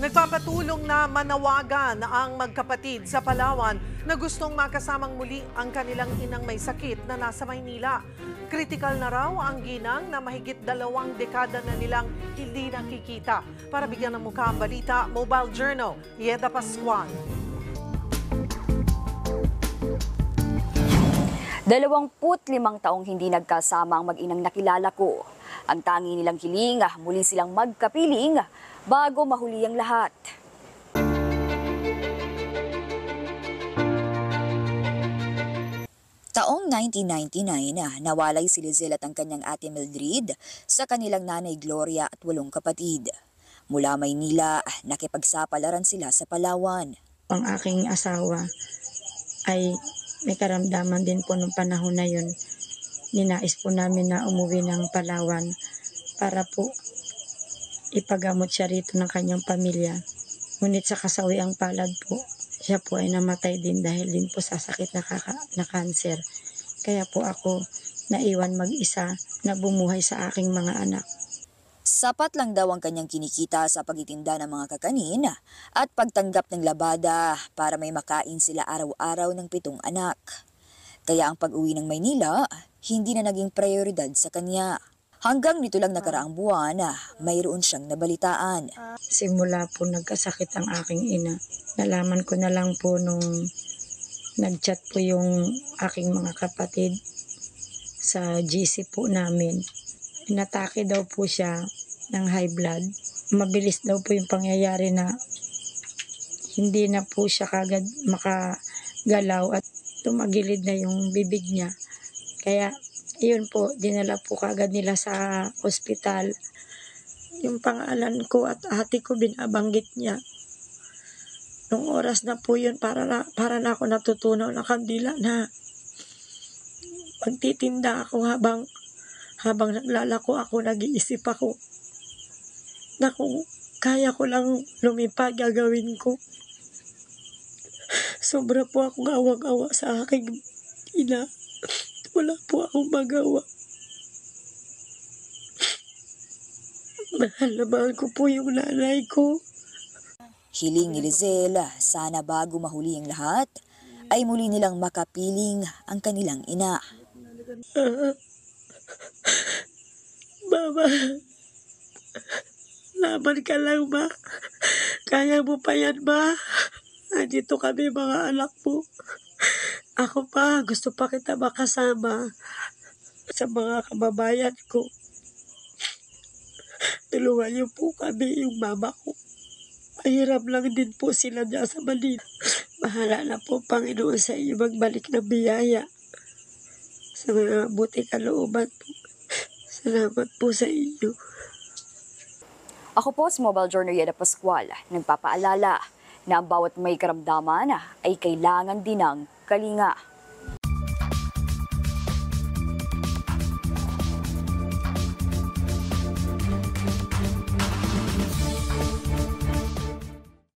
Nagpapatulong na manawagan ang magkapatid sa Palawan na gustong makasamang muli ang kanilang inang may sakit na nasa Maynila. Kritikal na raw ang ginang na mahigit 2 dekada na nilang hindi nakikita. Para bigyan ng mukha ang balita, Mobile Journal, Yeda Pascual. 25 taong hindi nagkasama ang mag-inang nakilala ko. Ang tangi nilang hiling, muli silang magkapiling bago mahuli ang lahat. Taong 1999, nawalay si Lizelle at ang kanyang ate Mildred sa kanilang nanay Gloria at 8 kapatid. Mula Maynila, nakipagsapalaran sila sa Palawan. Ang aking asawa ay may karamdaman din po nung panahon na yun. Ninais po namin na umuwi ng Palawan para po ipagamot siya rito ng kanyang pamilya. Ngunit sa kasawiang palad po, siya po ay namatay din dahil din po sa sakit na cancer. Kaya po ako naiwan mag-isa na bumuhay sa aking mga anak. Sapat lang daw ang kanyang kinikita sa pagtitinda ng mga kakanin at pagtanggap ng labada para may makain sila araw-araw ng 7 anak. Kaya ang pag-uwi ng Maynila, hindi na naging prioridad sa kanya. Hanggang nito lang nakaraang buwan, mayroon siyang nabalitaan. Simula po nagkasakit ang aking ina. Nalaman ko na lang po nung nag-chat po yung aking mga kapatid sa GC po namin. Inatake daw po siya ng high blood. Mabilis daw po yung pangyayari na hindi na po siya kagad makagalaw at tumagilid na yung bibig niya. Kaya yun po, dinala po kagad nila sa ospital. Yung pangalan ko at ate ko binabanggit niya. Nung oras na po yun, para na ako natutunaw ng kandila na magtitinda ako habang naglalako ako, nag-iisip ako na kung kaya ko lang lumipad, gagawin ko. Sobra po akong awang-awa sa aking ina. Wala po akong magawa. Mahal na mahal ko po yung nanay ko. Hiling ni Lizelle, sana bago mahuli ang lahat, ay muli nilang makapiling ang kanilang ina. Mama, laban ka lang ba? Kaya mo pa yan ba? Andito kami mga anak mo. Ako pa, gusto pa kita makasama sa mga kababayan ko. Tulungan niyo po kami, yung mama ko. Mahirap lang din po sila dyan sa Manila. Bahala na po, Panginoon, sa inyo magbalik ng biyaya. Sa mga buti kalooban po. Salamat po sa inyo. Ako po si Mobile Journal Yeda Pascual, nagpapaalala na ang bawat may karamdaman ay kailangan din ng kalinga.